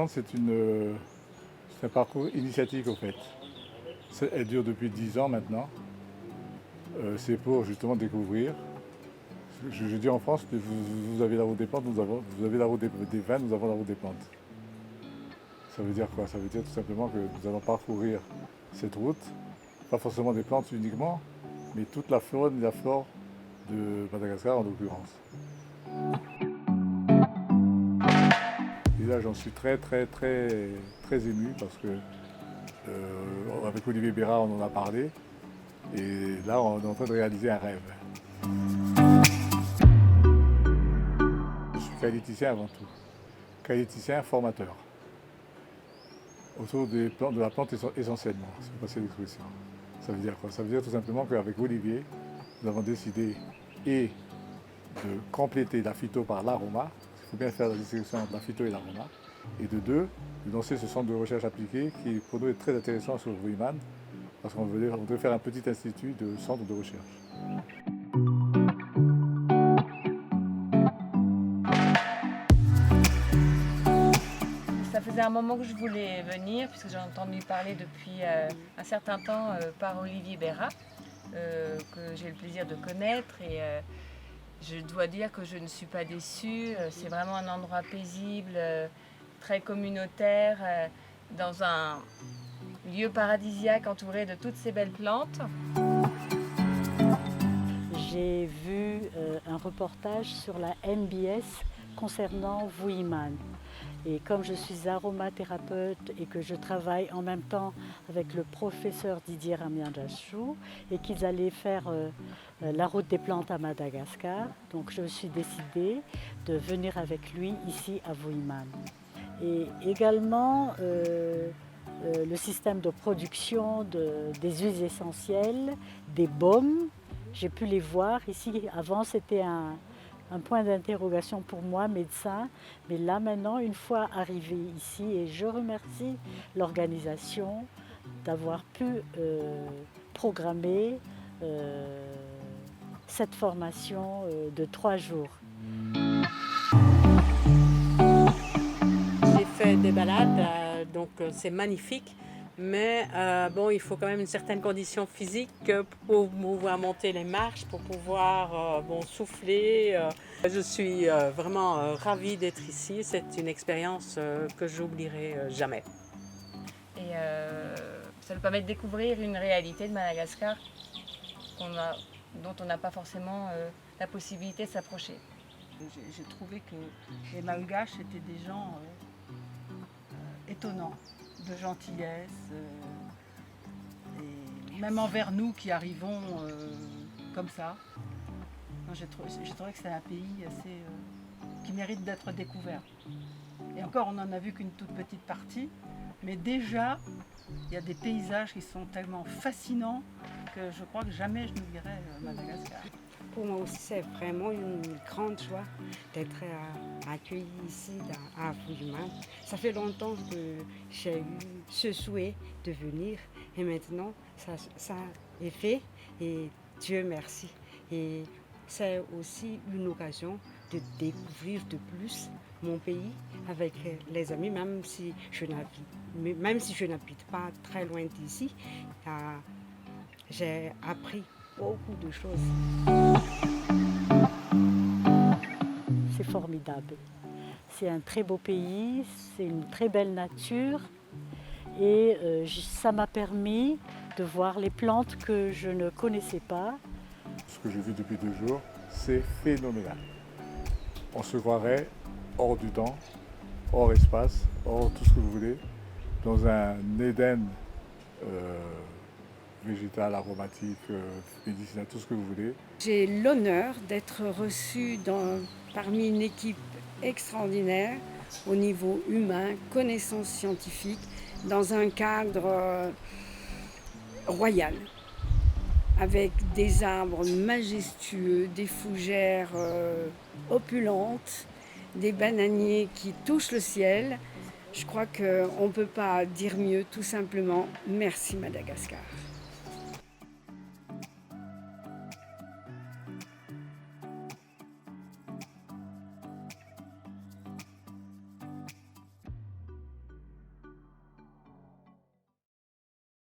plantes, c'est un parcours initiatique au fait. Elle dure depuis 10 ans maintenant. C'est pour justement découvrir. Je dis en France, vous avez la route des plantes, vous avez la route des vins, nous avons la route des plantes. Ça veut dire quoi? Ça veut dire tout simplement que nous allons parcourir cette route, pas forcément des plantes uniquement, mais toute la faune et la flore de Madagascar en l'occurrence. Et là j'en suis très ému parce que avec Olivier Bérard on en a parlé et là on est en train de réaliser un rêve. Je suis qualiticien avant tout, qualiticien formateur. Autour des plantes, de la plante essentiellement, si vous passez l'expression. Ça veut dire quoi? Ça veut dire tout simplement qu'avec Olivier, nous avons décidé et de compléter la phyto par l'aroma, il faut bien faire la distinction entre la phyto et l'aroma, et de deux, de lancer ce centre de recherche appliquée qui pour nous est très intéressant sur Wuyiman, parce qu'on veut faire un petit institut de centre de recherche. Ça faisait un moment que je voulais venir, puisque j'ai entendu parler depuis un certain temps par Olivier Bérard, que j'ai le plaisir de connaître. Et je dois dire que je ne suis pas déçue. C'est vraiment un endroit paisible, très communautaire, dans un lieu paradisiaque entouré de toutes ces belles plantes. J'ai vu un reportage sur la MBS concernant Wuyiman. Et comme je suis aromathérapeute et que je travaille en même temps avec le professeur Didier Ramiandachou et qu'ils allaient faire la route des plantes à Madagascar, donc je me suis décidée de venir avec lui ici à Wuyiman. Et également le système de production des huiles essentielles, des baumes, j'ai pu les voir ici. Avant c'était un point d'interrogation pour moi, médecin. Mais là, maintenant, une fois arrivé ici, et je remercie l'organisation d'avoir pu programmer cette formation de 3 jours. J'ai fait des balades, donc c'est magnifique. Mais bon, il faut quand même une certaine condition physique pour pouvoir monter les marches, pour pouvoir souffler. Je suis vraiment ravie d'être ici. C'est une expérience que j'oublierai jamais. Et ça nous permet de découvrir une réalité de Madagascar dont on n'a pas forcément la possibilité de s'approcher. J'ai trouvé que les Malgaches étaient des gens étonnants, de gentillesse, et même envers nous qui arrivons comme ça. J'ai trouvé que c'est un pays qui mérite d'être découvert. Et encore, on n'en a vu qu'une toute petite partie, mais déjà, il y a des paysages qui sont tellement fascinants que je crois que jamais je n'oublierai Madagascar. Pour moi aussi, c'est vraiment une grande joie d'être accueillie ici à Wuyiman. Ça fait longtemps que j'ai eu ce souhait de venir et maintenant, ça est fait et Dieu merci. Et c'est aussi une occasion de découvrir de plus mon pays avec les amis, même si je n'habite pas très loin d'ici. J'ai appris beaucoup de choses. C'est formidable. C'est un très beau pays, c'est une très belle nature et ça m'a permis de voir les plantes que je ne connaissais pas. Ce que j'ai vu depuis 2 jours, c'est phénoménal. On se croirait hors du temps, hors espace, hors tout ce que vous voulez, dans un Éden végétal, aromatique, médicinal, tout ce que vous voulez. J'ai l'honneur d'être reçue parmi une équipe extraordinaire au niveau humain, connaissances scientifiques, dans un cadre royal, avec des arbres majestueux, des fougères opulentes, des bananiers qui touchent le ciel. Je crois qu'on ne peut pas dire mieux, tout simplement, merci Madagascar.